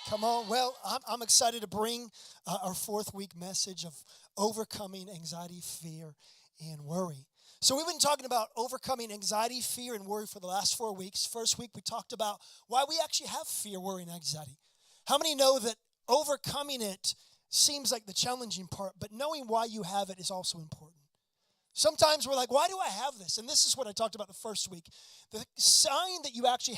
Come on. Well, I'm excited to bring our fourth week message of overcoming anxiety, fear, and worry. So we've been talking about overcoming anxiety, fear, and worry for the last 4 weeks. First week, we talked about why we actually have fear, worry, and anxiety. How many know that overcoming it seems like the challenging part, but knowing why you have it is also important? Sometimes we're like, why do I have this? And this is what I talked about the first week. The sign that you actually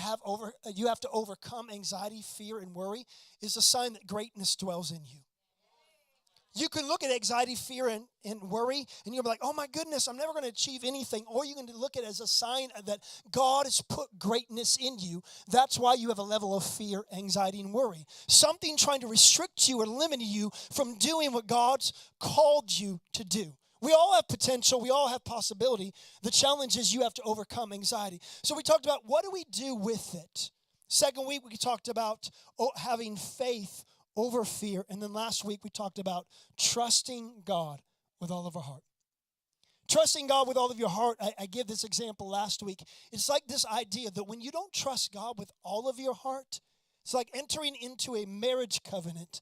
you have to overcome anxiety, fear, and worry is a sign that greatness dwells in you. You can look at anxiety, fear, and worry, and you'll be like, oh my goodness, I'm never going to achieve anything. Or you can look at it as a sign that God has put greatness in you. That's why you have a level of fear, anxiety, and worry. Something trying to restrict you or limit you from doing what God's called you to do. We all have potential. We all have possibility. The challenge is you have to overcome anxiety. So we talked about what do we do with it. Second week, we talked about having faith over fear. And then last week, we talked about trusting God with all of our heart. Trusting God with all of your heart, I gave this example last week. It's like this idea that when you don't trust God with all of your heart, it's like entering into a marriage covenant.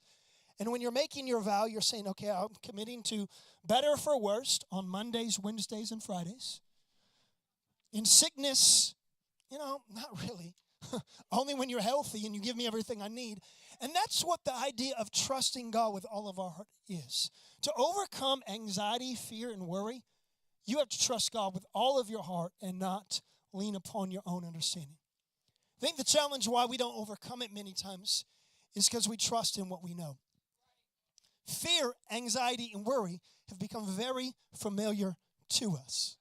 And when you're making your vow, you're saying, okay, I'm committing to better for worse on Mondays, Wednesdays, and Fridays. In sickness, not really. Only when you're healthy and you give me everything I need. And that's what the idea of trusting God with all of our heart is. To overcome anxiety, fear, and worry, you have to trust God with all of your heart and not lean upon your own understanding. I think the challenge why we don't overcome it many times is because we trust in what we know. Fear, anxiety, and worry have become very familiar to us.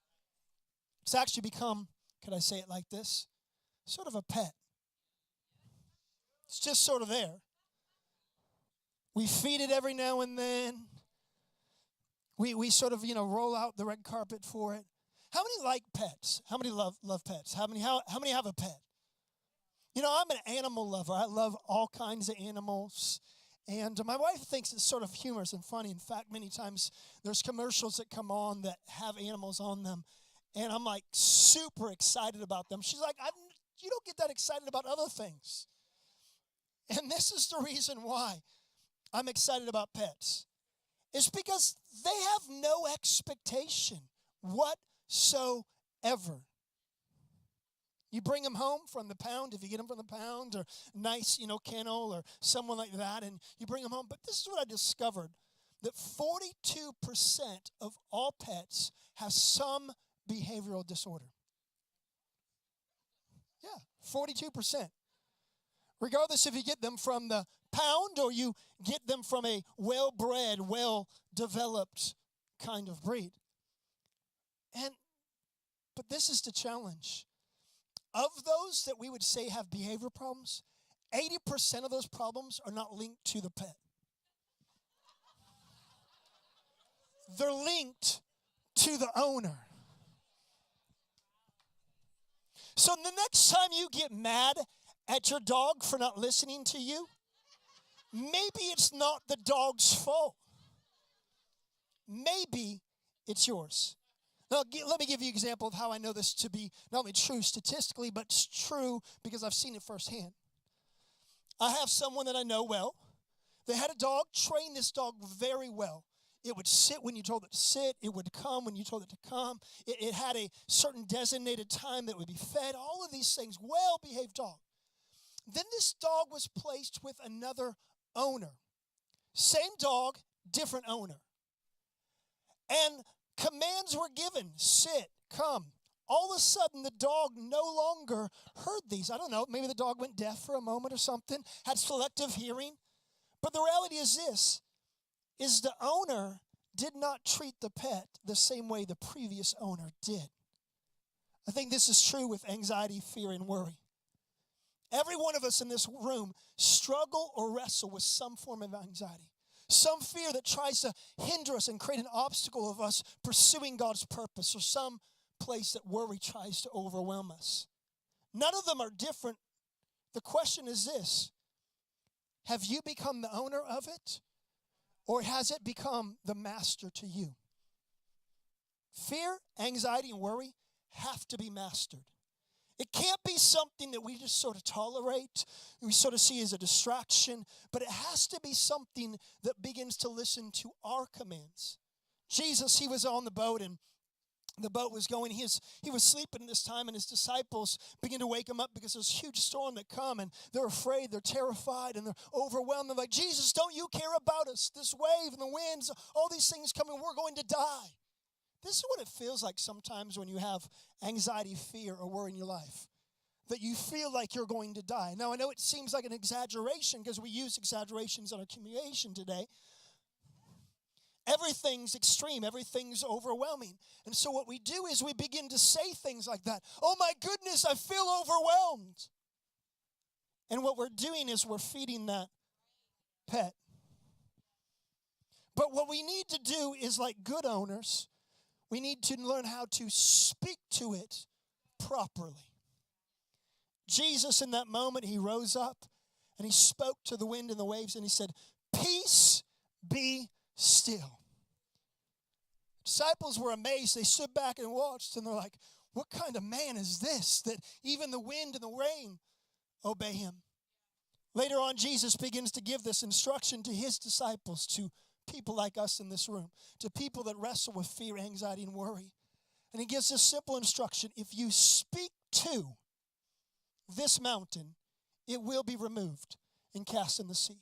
It's actually become, could I say it like this, sort of a pet. It's just sort of there. We feed it every now and then. We sort of, roll out the red carpet for it. How many like pets? How many love pets? How many have a pet? I'm an animal lover. I love all kinds of animals. And my wife thinks it's sort of humorous and funny. In fact, many times there's commercials that come on that have animals on them. And I'm like super excited about them. She's like, you don't get that excited about other things. And this is the reason why I'm excited about pets. It's because they have no expectation whatsoever. You bring them home from the pound, if you get them from the pound, or nice, kennel or someone like that, and you bring them home. But this is what I discovered, that 42% of all pets have some behavioral disorder. Yeah, 42%. Regardless if you get them from the pound or you get them from a well-bred, well-developed kind of breed. But this is the challenge. Of those that we would say have behavior problems, 80% of those problems are not linked to the pet. They're linked to the owner. So the next time you get mad at your dog for not listening to you, maybe it's not the dog's fault. Maybe it's yours. Now, let me give you an example of how I know this to be not only true statistically, but it's true because I've seen it firsthand. I have someone that I know well. They had a dog, trained this dog very well. It would sit when you told it to sit. It would come when you told it to come. It had a certain designated time that would be fed. All of these things, well-behaved dog. Then this dog was placed with another owner. Same dog, different owner. And commands were given, sit, come. All of a sudden, the dog no longer heard these. I don't know, maybe the dog went deaf for a moment or something, had selective hearing. But the reality is this, is the owner did not treat the pet the same way the previous owner did. I think this is true with anxiety, fear, and worry. Every one of us in this room struggle or wrestle with some form of anxiety. Some fear that tries to hinder us and create an obstacle of us pursuing God's purpose, or some place that worry tries to overwhelm us. None of them are different. The question is this: have you become the owner of it, or has it become the master to you? Fear, anxiety, and worry have to be mastered. It can't be something that we just sort of tolerate, we sort of see as a distraction, but it has to be something that begins to listen to our commands. Jesus, he was on the boat, and the boat was going. He was sleeping this time, and his disciples begin to wake him up because there's a huge storm that come, and they're afraid, they're terrified, and they're overwhelmed. They're like, Jesus, don't you care about us? This wave and the winds, all these things coming, we're going to die. This is what it feels like sometimes when you have anxiety, fear, or worry in your life, that you feel like you're going to die. Now, I know it seems like an exaggeration because we use exaggerations in our communication today. Everything's extreme. Everything's overwhelming. And so what we do is we begin to say things like that. Oh my goodness, I feel overwhelmed. And what we're doing is we're feeding that pet. But what we need to do is, like good owners, we need to learn how to speak to it properly. Jesus, in that moment, he rose up and he spoke to the wind and the waves and he said, "Peace, be still." Disciples were amazed. They stood back and watched, and they're like, what kind of man is this that even the wind and the rain obey him? Later on, Jesus begins to give this instruction to his disciples, to people like us in this room, to people that wrestle with fear, anxiety, and worry. And he gives this simple instruction: if you speak to this mountain, it will be removed and cast in the sea.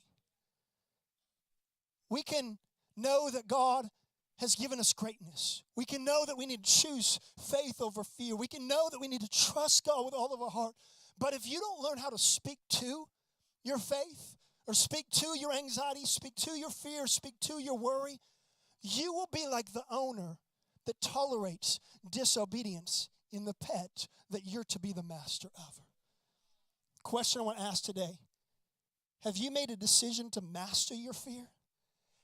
We can know that God has given us greatness. We can know that we need to choose faith over fear. We can know that we need to trust God with all of our heart. But if you don't learn how to speak to your faith, or speak to your anxiety, speak to your fear, speak to your worry, you will be like the owner that tolerates disobedience in the pet that you're to be the master of. Question I want to ask today: have you made a decision to master your fear?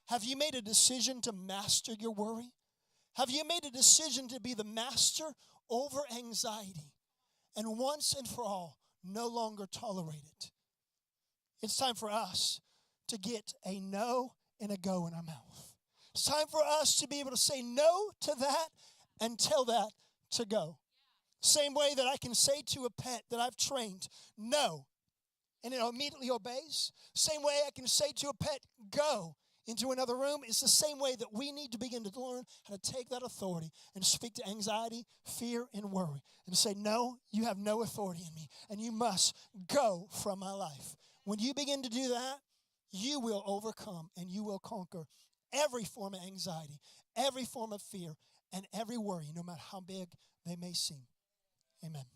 Have you made a decision to master your worry? Have you made a decision to be the master over anxiety and once and for all no longer tolerate it? It's time for us to get a no and a go in our mouth. It's time for us to be able to say no to that and tell that to go. Same way that I can say to a pet that I've trained, no, and it immediately obeys. Same way I can say to a pet, go into another room. It's the same way that we need to begin to learn how to take that authority and speak to anxiety, fear, and worry, and say, no, you have no authority in me, and you must go from my life. When you begin to do that, you will overcome and you will conquer every form of anxiety, every form of fear, and every worry, no matter how big they may seem. Amen.